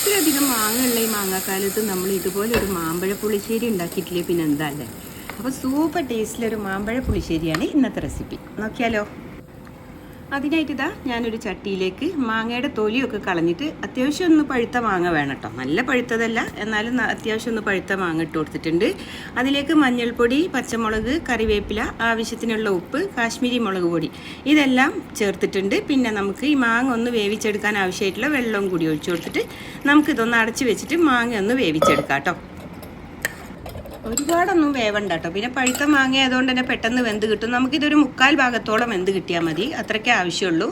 ഇത്രയധികം മാങ്ങയുള്ള ഈ മാങ്ങാക്കാലത്ത് നമ്മൾ ഇതുപോലെ ഒരു മാമ്പഴ പുളിശ്ശേരി ഉണ്ടാക്കിയിട്ടില്ലേ പിന്നെ എന്താ അല്ലേ. അപ്പോൾ സൂപ്പർ ടേസ്റ്റിലൊരു മാമ്പഴ പുളിശ്ശേരിയാണ് ഇന്നത്തെ റെസിപ്പി. നോക്കിയാലോ. അതിനായിട്ട് ഞാനൊരു ചട്ടിയിലേക്ക് മാങ്ങയുടെ തൊലിയൊക്കെ കളഞ്ഞിട്ട് അത്യാവശ്യം ഒന്ന് പഴുത്ത മാങ്ങ വേണം കേട്ടോ. നല്ല പഴുത്തതല്ല, എന്നാലും അത്യാവശ്യം ഒന്ന് പഴുത്ത മാങ്ങ ഇട്ട് കൊടുത്തിട്ടുണ്ട്. അതിലേക്ക് മഞ്ഞൾപ്പൊടി, പച്ചമുളക്, കറിവേപ്പില, ആവശ്യത്തിനുള്ള ഉപ്പ്, കാശ്മീരി മുളക് പൊടി ഇതെല്ലാം ചേർത്തിട്ടുണ്ട്. പിന്നെ നമുക്ക് ഈ മാങ്ങ ഒന്ന് വേവിച്ചെടുക്കാൻ ആവശ്യമായിട്ടുള്ള വെള്ളവും കൂടി ഒഴിച്ചു കൊടുത്തിട്ട് നമുക്കിതൊന്ന് അടച്ച് വെച്ചിട്ട് മാങ്ങ ഒന്ന് വേവിച്ചെടുക്കാം കേട്ടോ. ഒരുപാടൊന്നും വേവണ്ട കേട്ടോ. പിന്നെ പഴുത്ത മാങ്ങ ആയതുകൊണ്ട് തന്നെ പെട്ടെന്ന് വെന്ത് കിട്ടും. നമുക്കിതൊരു 3/4 ഭാഗത്തോളം വെന്ത് കിട്ടിയാൽ മതി, അത്രയ്ക്കേ ആവശ്യമുള്ളൂ.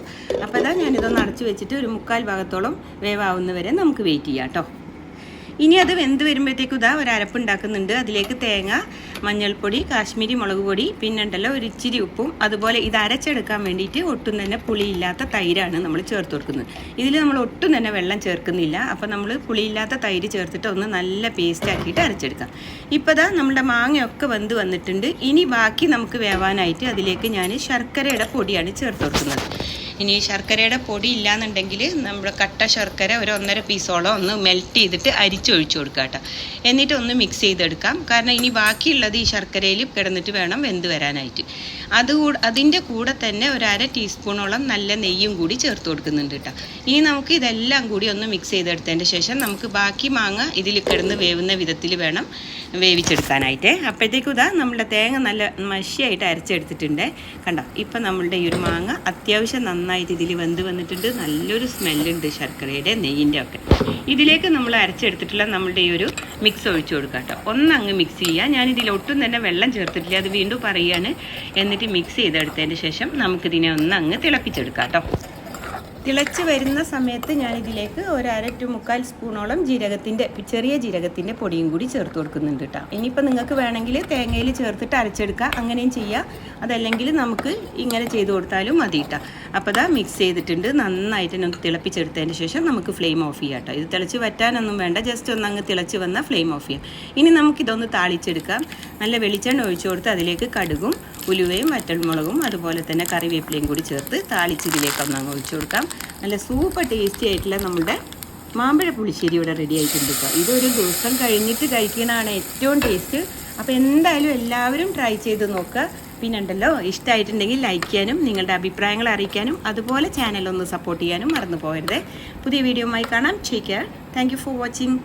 അപ്പോൾ ഞാനിതൊന്ന് അടച്ച് വെച്ചിട്ട് ഒരു 3/4 ഭാഗത്തോളം വേവാവുന്നവരെ നമുക്ക് വെയിറ്റ് ചെയ്യാം കേട്ടോ. ഇനി അത് വെന്ത് വരുമ്പോഴത്തേക്കും ഒരു അരപ്പ് ഉണ്ടാക്കുന്നുണ്ട്. അതിലേക്ക് തേങ്ങ, മഞ്ഞൾപ്പൊടി, കാശ്മീരി മുളക് പൊടി, പിന്നെ ഉണ്ടല്ലോ ഒരു ഇച്ചിരി ഉപ്പും, അതുപോലെ ഇത് അരച്ചെടുക്കാൻ വേണ്ടിയിട്ട് ഒട്ടും തന്നെ പുളിയില്ലാത്ത തൈരാണ് നമ്മൾ ചേർത്ത് കൊടുക്കുന്നത്. ഇതിൽ നമ്മൾ ഒട്ടും തന്നെ വെള്ളം ചേർക്കുന്നില്ല. അപ്പോൾ നമ്മൾ പുളിയില്ലാത്ത തൈര് ചേർത്തിട്ട് ഒന്ന് നല്ല പേസ്റ്റ് ആക്കിയിട്ട് അരച്ചെടുക്കാം. ഇപ്പോൾ നമ്മുടെ മാങ്ങയൊക്കെ വെന്ത് വന്നിട്ടുണ്ട്. ഇനി ബാക്കി നമുക്ക് വേവാനായിട്ട് അതിലേക്ക് ഞാൻ ശർക്കരയുടെ പൊടിയാണ് ചേർത്ത് കൊടുക്കുന്നത്. ഇനി ശർക്കരയുടെ പൊടി ഇല്ലാന്നുണ്ടെങ്കിൽ നമ്മുടെ കട്ട ശർക്കര ഒരു 1.5 പീസോളം ഒന്ന് മെൽറ്റ് ചെയ്തിട്ട് അരിച്ചൊഴിച്ചു കൊടുക്കുക കേട്ടോ. എന്നിട്ട് ഒന്ന് മിക്സ് ചെയ്തെടുക്കാം. കാരണം ഇനി ബാക്കിയുള്ളത് ഈ ശർക്കരയിൽ കിടന്നിട്ട് വേണം വെന്ത് വരാനായിട്ട്. അതിൻ്റെ കൂടെ തന്നെ ഒരു 1/2 ടീസ്പൂണോളം നല്ല നെയ്യും കൂടി ചേർത്ത് കൊടുക്കുന്നുണ്ട് കേട്ടോ. ഇനി നമുക്ക് ഇതെല്ലാം കൂടി ഒന്ന് മിക്സ് ചെയ്തെടുത്തതിൻ്റെ ശേഷം നമുക്ക് ബാക്കി മാങ്ങ ഇതിൽ കിടന്ന് വേവുന്ന വിധത്തിൽ വേണം വേവിച്ചെടുക്കാനായിട്ട്. അപ്പോഴത്തേക്കും നമ്മുടെ തേങ്ങ നല്ല മഷിയായിട്ട് അരച്ചെടുത്തിട്ടുണ്ട് കണ്ടോ. ഇപ്പം നമ്മളുടെ ഈ ഒരു മാങ്ങ അത്യാവശ്യം നന്നായിട്ട് ഇതിൽ വെന്ത് വന്നിട്ടുണ്ട്. നല്ലൊരു സ്മെല്ലുണ്ട് ശർക്കരയുടെ, നെയ്യിൻ്റെ ഒക്കെ. ഇതിലേക്ക് നമ്മൾ അരച്ചെടുത്തിട്ടുള്ള നമ്മളുടെ ഈ ഒരു മിക്സ് ഒഴിച്ചു കൊടുക്കാം കേട്ടോ. ഒന്നങ്ങ് മിക്സ് ചെയ്യുക. ഞാനിതിൽ ഒട്ടും തന്നെ വെള്ളം ചേർത്തിട്ടില്ല, അത് വീണ്ടും പറയുകയാണ്. എന്നിട്ട് മിക്സ് ചെയ്തെടുത്തതിന് ശേഷം നമുക്കിതിനെ ഒന്നങ്ങ് തിളപ്പിച്ചെടുക്കാം കേട്ടോ. തിളച്ച് വരുന്ന സമയത്ത് ഞാനിതിലേക്ക് ഒരു 1/2 to 1/4 സ്പൂണോളം ചെറിയ ജീരകത്തിൻ്റെ പൊടിയും കൂടി ചേർത്ത് കൊടുക്കുന്നുണ്ട് കേട്ടോ. ഇനിയിപ്പോൾ നിങ്ങൾക്ക് വേണമെങ്കിൽ തേങ്ങയിൽ ചേർത്തിട്ട് അരച്ചെടുക്കുക, അങ്ങനെയും ചെയ്യുക. അതല്ലെങ്കിൽ നമുക്ക് ഇങ്ങനെ ചെയ്ത് കൊടുത്താലും മതി കേട്ടോ. അപ്പോൾ മിക്സ് ചെയ്തിട്ടുണ്ട്. നന്നായിട്ട് നമുക്ക് തിളപ്പിച്ചെടുത്തതിന് ശേഷം നമുക്ക് ഫ്ലെയിം ഓഫ് ചെയ്യാം കേട്ടോ. ഇത് തിളച്ച് വറ്റാനൊന്നും വേണ്ട, ജസ്റ്റ് ഒന്ന് അങ്ങ് തിളച്ച് വന്നാൽ ഫ്ലെയിം ഓഫ് ചെയ്യാം. ഇനി നമുക്കിതൊന്ന് താളിച്ചെടുക്കാം. നല്ല വെളിച്ചെണ്ണ ഒഴിച്ചു കൊടുത്ത് അതിലേക്ക് കടുകും ഉലുവയും വറ്റൽമുളകും അതുപോലെ തന്നെ കറിവേപ്പിലയും കൂടി ചേർത്ത് താളിച്ച് ഇതിലേക്കൊന്ന് അങ്ങ് ഒഴിച്ചു കൊടുക്കാം. നല്ല സൂപ്പർ ടേസ്റ്റി ആയിട്ടുള്ള നമ്മുടെ മാമ്പഴ പുളിശ്ശേരി ഇവിടെ റെഡി ആയിട്ടുണ്ട് കേട്ടോ. ഇതൊരു ദിവസം കഴിഞ്ഞിട്ട് കഴിക്കുന്നതാണ് ഏറ്റവും ടേസ്റ്റ്. അപ്പോൾ എന്തായാലും എല്ലാവരും ട്രൈ ചെയ്ത് നോക്കുക. പിന്നെ ഉണ്ടല്ലോ, ഇഷ്ടമായിട്ടുണ്ടെങ്കിൽ ലൈക്ക് ചെയ്യാനും നിങ്ങളുടെ അഭിപ്രായങ്ങൾ അറിയിക്കാനും അതുപോലെ ചാനലൊന്ന് സപ്പോർട്ട് ചെയ്യാനും മറന്നു പോകരുത്. പുതിയ വീഡിയോയുമായി കാണാം. Take care. Thank you for watching.